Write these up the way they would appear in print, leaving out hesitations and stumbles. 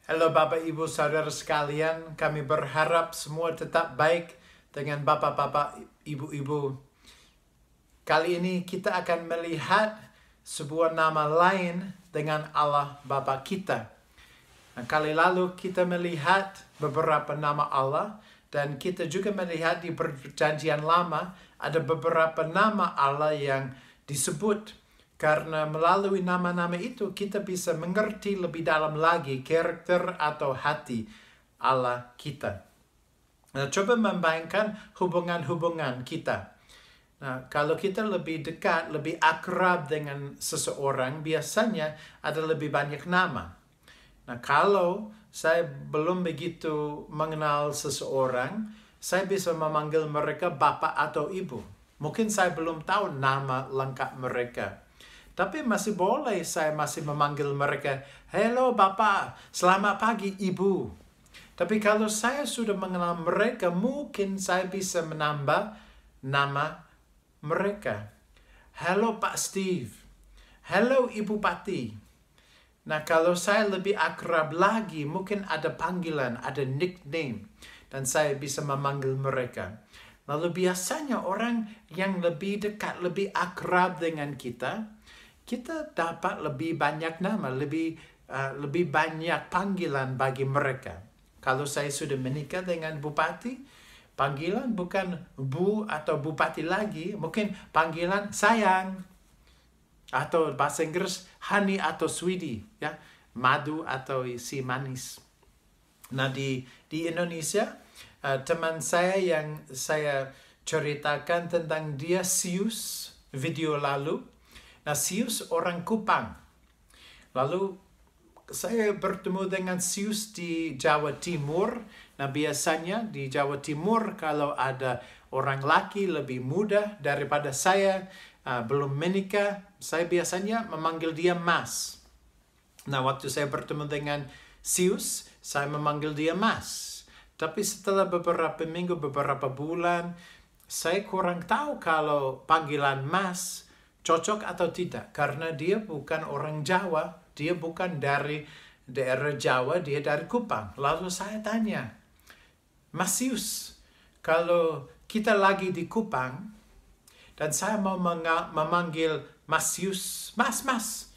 Halo Bapak Ibu Saudara sekalian, kami berharap semua tetap baik dengan Bapak-Bapak, Ibu-Ibu. Kali ini kita akan melihat sebuah nama lain dengan Allah Bapa kita. Nah, kali lalu kita melihat beberapa nama Allah dan kita juga melihat di Perjanjian Lama ada beberapa nama Allah yang disebut. Karena melalui nama-nama itu kita bisa mengerti lebih dalam lagi karakter atau hati Allah kita. Nah, coba membayangkan hubungan-hubungan kita. Nah, kalau kita lebih dekat, lebih akrab dengan seseorang, biasanya ada lebih banyak nama. Nah, kalau saya belum begitu mengenal seseorang, saya bisa memanggil mereka Bapak atau Ibu. Mungkin saya belum tahu nama lengkap mereka. Tapi masih boleh saya masih memanggil mereka, "Halo Bapak, selamat pagi Ibu." Tapi kalau saya sudah mengenal mereka, mungkin saya bisa menambah nama mereka. "Halo Pak Steve." "Halo Ibu Pati." Nah, kalau saya lebih akrab lagi, mungkin ada panggilan, ada nickname. Dan saya bisa memanggil mereka. Lalu biasanya orang yang lebih dekat, lebih akrab dengan kita dapat lebih banyak nama, lebih banyak panggilan bagi mereka. Kalau saya sudah menikah dengan Bupati, panggilan bukan Bu atau Bupati lagi, mungkin panggilan sayang. Atau bahasa Inggris honey atau sweetie, ya, madu atau si manis. Nah, di Indonesia, teman saya yang saya ceritakan tentang dia Sius video lalu. Nah, Sius orang Kupang. Lalu saya bertemu dengan Sius di Jawa Timur. Nah, biasanya di Jawa Timur kalau ada orang laki lebih muda daripada saya, belum menikah, saya biasanya memanggil dia Mas. Nah, waktu saya bertemu dengan Sius, saya memanggil dia Mas. Tapi setelah beberapa minggu, beberapa bulan, saya kurang tahu kalau panggilan Mas cocok atau tidak, karena dia bukan orang Jawa, dia bukan dari daerah Jawa, dia dari Kupang. Lalu saya tanya, "Mas Sius, kalau kita lagi di Kupang, dan saya mau memanggil Mas Sius, Mas,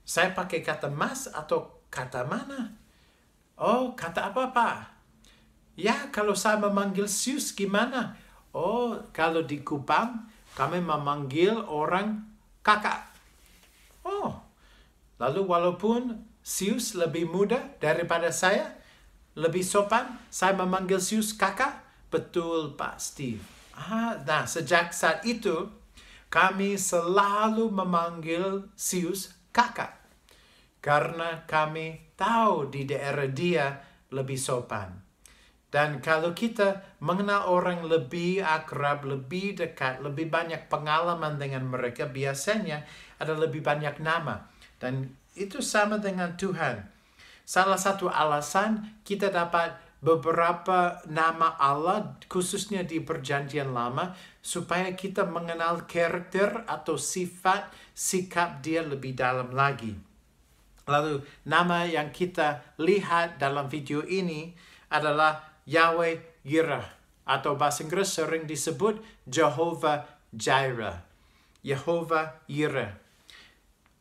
saya pakai kata Mas atau kata mana?" "Oh, kata apa Pak?" "Ya, kalau saya memanggil Sius gimana?" "Oh, kalau di Kupang, kami memanggil orang kakak." "Oh." Lalu walaupun Sius lebih muda daripada saya, lebih sopan, saya memanggil Sius kakak? "Betul Pak Steve." Nah, sejak saat itu, kami selalu memanggil Sius kakak. Karena kami tahu di daerah dia lebih sopan. Dan kalau kita mengenal orang lebih akrab, lebih dekat, lebih banyak pengalaman dengan mereka, biasanya ada lebih banyak nama. Dan itu sama dengan Tuhan. Salah satu alasan kita dapat beberapa nama Allah, khususnya di Perjanjian Lama, supaya kita mengenal karakter atau sifat, sikap dia lebih dalam lagi. Lalu nama yang kita lihat dalam video ini adalah Yahweh Yireh, atau bahasa Inggris sering disebut Jehovah Jireh. Jehovah Yireh.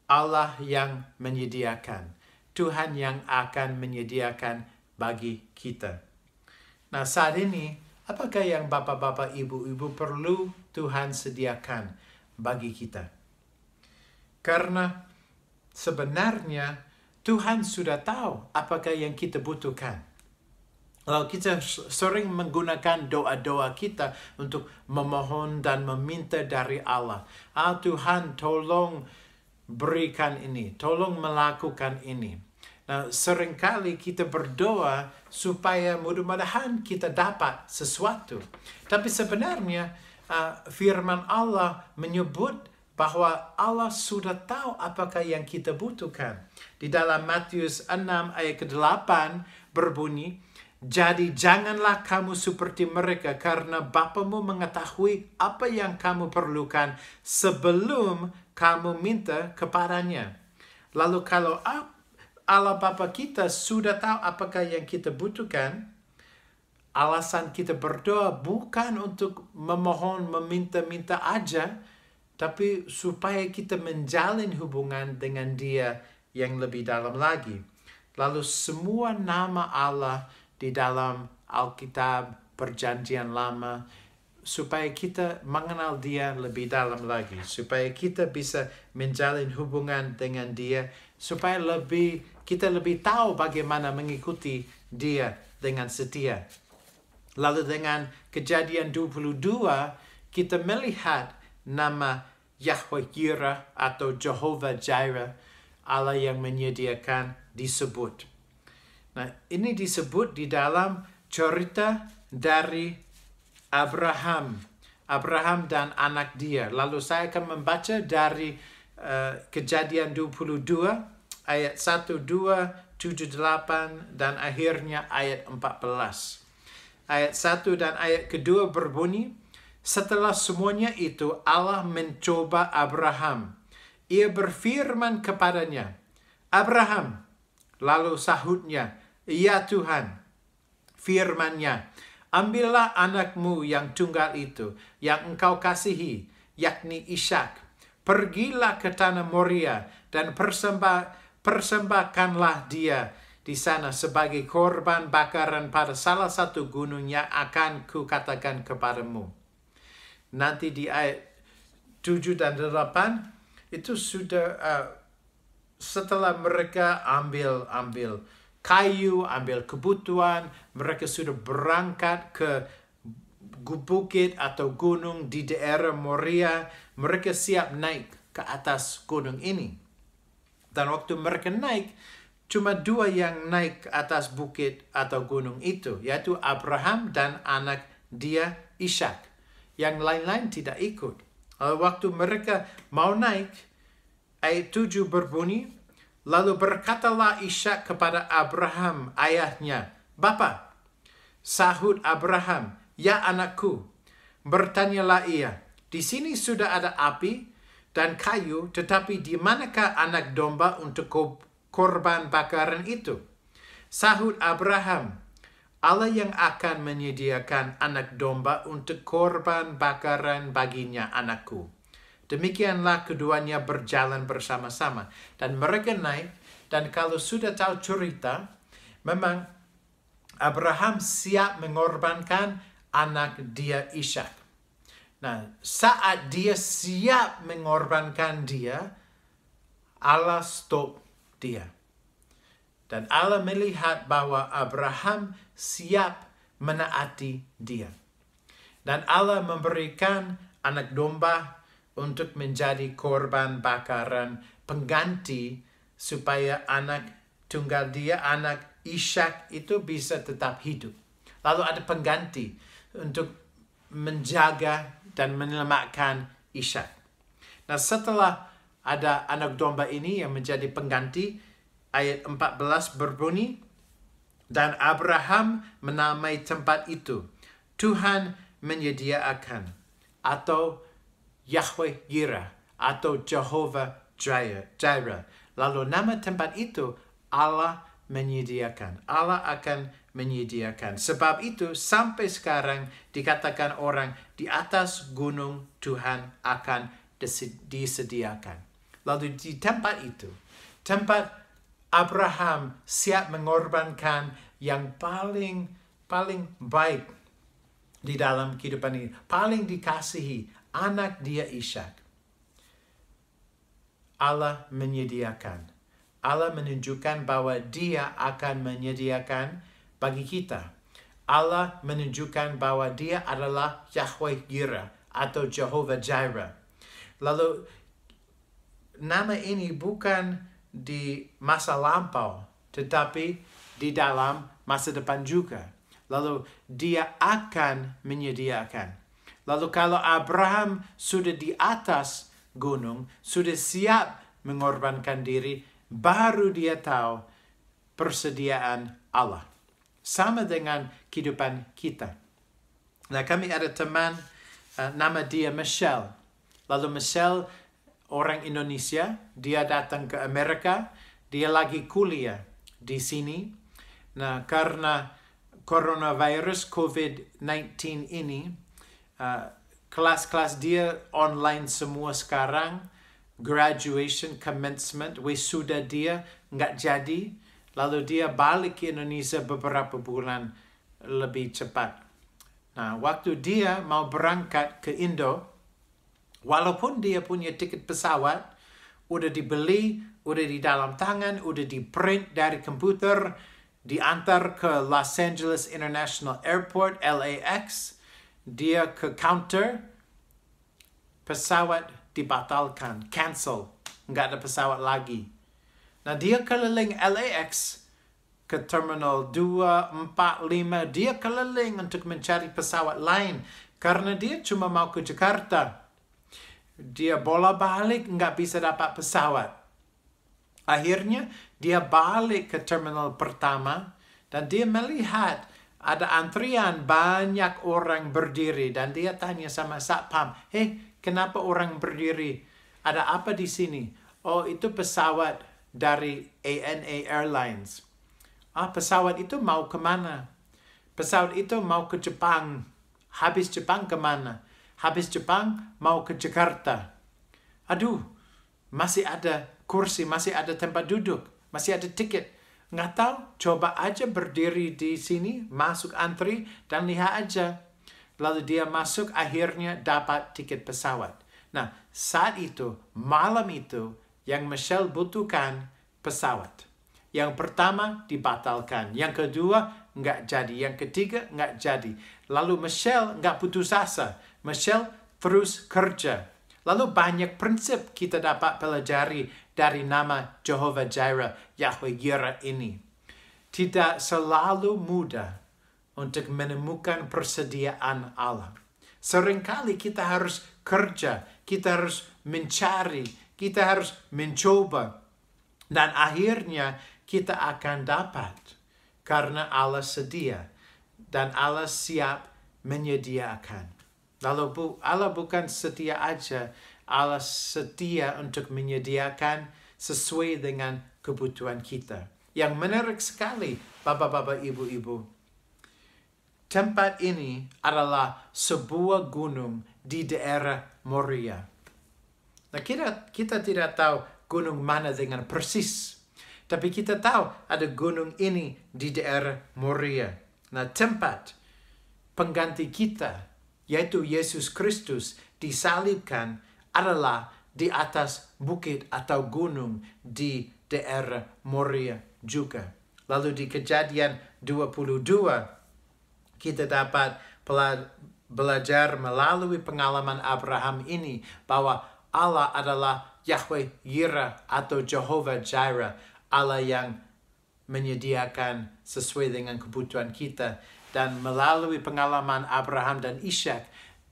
Allah yang menyediakan. Tuhan yang akan menyediakan bagi kita. Nah, saat ini, apakah yang Bapak-Bapak, Ibu-Ibu perlu Tuhan sediakan bagi kita? Karena sebenarnya Tuhan sudah tahu apakah yang kita butuhkan. Lalu kita sering menggunakan doa-doa kita untuk memohon dan meminta dari Allah. Tuhan tolong berikan ini, tolong melakukan ini. Nah, seringkali kita berdoa supaya mudah-mudahan kita dapat sesuatu. Tapi sebenarnya firman Allah menyebut bahwa Allah sudah tahu apakah yang kita butuhkan. Di dalam Matius 6 ayat ke-8 berbunyi, "Jadi janganlah kamu seperti mereka, karena Bapamu mengetahui apa yang kamu perlukan sebelum kamu minta kepadanya. Lalu kalau Allah Bapa kita sudah tahu apakah yang kita butuhkan. Alasan kita berdoa bukan untuk memohon, meminta-minta aja, tapi supaya kita menjalin hubungan dengan Dia yang lebih dalam lagi. Lalu semua nama Allah di dalam Alkitab, Perjanjian Lama, supaya kita mengenal Dia lebih dalam lagi, supaya kita bisa menjalin hubungan dengan Dia, supaya kita lebih tahu bagaimana mengikuti Dia dengan setia. Lalu dengan Kejadian 22, kita melihat nama Yahweh Jireh atau Jehovah Jireh, Allah yang menyediakan, disebut. Nah, ini disebut di dalam cerita dari Abraham dan anak dia. Lalu saya akan membaca dari Kejadian 22 ayat 1, 2, 7, 8 dan akhirnya ayat 14. Ayat 1 dan ayat kedua berbunyi, setelah semuanya itu Allah mencoba Abraham. Ia berfirman kepadanya, Abraham. Lalu sahutnya, ya Tuhan. Firman-Nya, ambillah anakmu yang tunggal itu, yang engkau kasihi, yakni Ishak. Pergilah ke tanah Moria dan persembahkanlah dia di sana sebagai korban bakaran pada salah satu gunung yang akan kukatakan kepadamu. Nanti di ayat 7 dan 8, itu sudah setelah mereka ambil kayu, ambil kebutuhan, mereka sudah berangkat ke bukit atau gunung di daerah Moria. Mereka siap naik ke atas gunung ini. Dan waktu mereka naik, cuma 2 yang naik ke atas bukit atau gunung itu, yaitu Abraham dan anak dia Ishak. Yang lain-lain tidak ikut. Waktu mereka mau naik, ayat 7 berbunyi, lalu berkatalah Ishak kepada Abraham ayahnya, Bapa. Sahut Abraham, ya anakku. Bertanyalah ia, di sini sudah ada api dan kayu, tetapi di manakah anak domba untuk korban bakaran itu? Sahut Abraham, Allah yang akan menyediakan anak domba untuk korban bakaran baginya, anakku. Demikianlah keduanya berjalan bersama-sama. Dan mereka naik, dan kalau sudah tahu cerita, memang Abraham siap mengorbankan anak dia Ishak. Nah, saat dia siap mengorbankan dia, Allah stop dia. Dan Allah melihat bahwa Abraham siap menaati dia. Dan Allah memberikan anak domba untuk menjadi korban bakaran pengganti supaya anak tunggal dia, anak Ishak itu bisa tetap hidup. Lalu ada pengganti untuk menjaga dan menyelamatkan Ishak. Nah, setelah ada anak domba ini yang menjadi pengganti, ayat 14 berbunyi, dan Abraham menamai tempat itu Tuhan menyediakan, atau Yahweh Jireh, atau Jehovah Jireh. Lalu nama tempat itu Allah menyediakan. Allah akan menyediakan. Sebab itu sampai sekarang dikatakan orang di atas gunung Tuhan akan disediakan. Lalu di tempat itu, tempat Abraham siap mengorbankan yang paling baik di dalam kehidupan ini, paling dikasihi, anak dia Ishak. Allah menyediakan. Allah menunjukkan bahwa dia akan menyediakan bagi kita. Allah menunjukkan bahwa dia adalah Yahweh Jireh atau Jehovah Jireh. Lalu nama ini bukan di masa lampau, tetapi di dalam masa depan juga. Lalu dia akan menyediakan. Lalu kalau Abraham sudah di atas gunung, sudah siap mengorbankan diri, baru dia tahu persediaan Allah. Sama dengan kehidupan kita. Nah, kami ada teman, nama dia Michelle. Lalu Michelle orang Indonesia, dia datang ke Amerika, dia lagi kuliah di sini. Nah, karena coronavirus COVID-19 ini, kelas-kelas dia online semua sekarang. Graduation, commencement, wisuda dia nggak jadi. Lalu dia balik ke Indonesia beberapa bulan lebih cepat. Nah, waktu dia mau berangkat ke Indo, walaupun dia punya tiket pesawat, udah dibeli, udah di dalam tangan, udah di print dari komputer, diantar ke Los Angeles International Airport, LAX, dia ke counter, pesawat dibatalkan, cancel, nggak ada pesawat lagi. Nah, dia keliling LAX ke Terminal 2, 4, 5. Dia keliling untuk mencari pesawat lain. Karena dia cuma mau ke Jakarta. Dia bola-balik, nggak bisa dapat pesawat. Akhirnya, dia balik ke terminal pertama. Dan dia melihat ada antrian, banyak orang berdiri. Dan dia tanya sama Satpam, kenapa orang berdiri? Ada apa di sini? Oh, itu pesawat dari ANA Airlines. Pesawat itu mau kemana? Pesawat itu mau ke Jepang. Habis Jepang kemana? Habis Jepang mau ke Jakarta. Aduh, masih ada kursi, masih ada tempat duduk, masih ada tiket. Nggak tahu, coba aja berdiri di sini, masuk antri, dan lihat aja. Lalu dia masuk, akhirnya dapat tiket pesawat. Nah, saat itu, malam itu, yang Michelle butuhkan pesawat. Yang pertama dibatalkan. Yang kedua nggak jadi. Yang ketiga nggak jadi. Lalu Michelle nggak putus asa. Michelle terus kerja. Lalu banyak prinsip kita dapat pelajari dari nama Jehovah Jireh, Yahweh Jireh ini. Tidak selalu mudah untuk menemukan persediaan Allah. Seringkali kita harus kerja, kita harus mencari, kita harus mencoba. Dan akhirnya kita akan dapat karena Allah sedia dan Allah siap menyediakan. Lalu Allah bukan setia aja, Allah setia untuk menyediakan sesuai dengan kebutuhan kita. Yang menarik sekali, Bapak-bapak, Ibu-ibu. Tempat ini adalah sebuah gunung di daerah Moria. Nah, kita tidak tahu gunung mana dengan persis. Tapi kita tahu ada gunung ini di daerah Moria. Nah, tempat pengganti kita, yaitu Yesus Kristus, disalibkan adalah di atas bukit atau gunung di daerah Moria juga. Lalu di Kejadian 22, kita dapat belajar melalui pengalaman Abraham ini bahwa Allah adalah Yahweh Jireh atau Jehovah Jireh, Allah yang menyediakan sesuai dengan kebutuhan kita. Dan melalui pengalaman Abraham dan Ishak,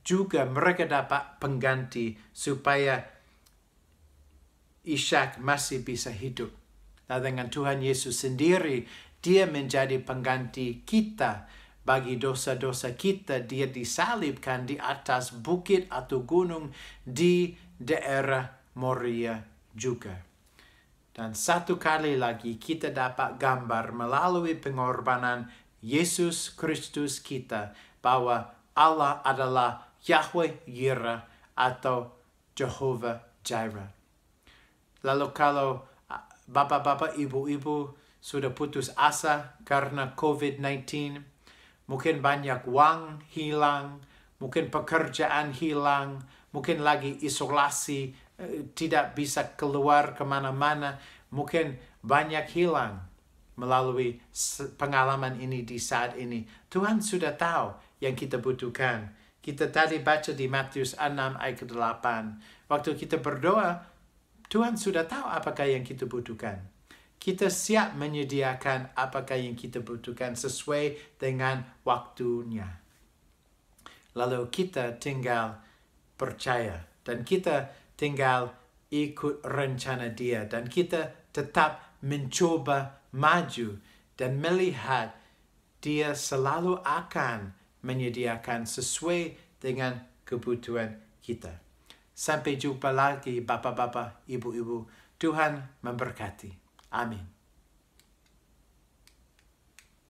juga mereka dapat pengganti supaya Ishak masih bisa hidup. Dan dengan Tuhan Yesus sendiri, dia menjadi pengganti kita. Bagi dosa-dosa kita, dia disalibkan di atas bukit atau gunung di daerah Moria juga. Dan satu kali lagi kita dapat gambar melalui pengorbanan Yesus Kristus kita bahwa Allah adalah Yahweh Jireh atau Jehovah Jireh. Lalu kalau bapak-bapak, ibu-ibu sudah putus asa karena COVID-19, mungkin banyak uang hilang, mungkin pekerjaan hilang, mungkin lagi isolasi, tidak bisa keluar kemana-mana, mungkin banyak hilang melalui pengalaman ini di saat ini. Tuhan sudah tahu yang kita butuhkan. Kita tadi baca di Matius 6 ayat 8. Waktu kita berdoa, Tuhan sudah tahu apakah yang kita butuhkan. Kita siap menyediakan apakah yang kita butuhkan sesuai dengan waktunya. Lalu kita tinggal percaya dan kita tinggal ikut rencana Dia, dan kita tetap mencoba maju dan melihat Dia selalu akan menyediakan sesuai dengan kebutuhan kita. Sampai jumpa lagi, bapak-bapak, ibu-ibu. Tuhan memberkati. Amin.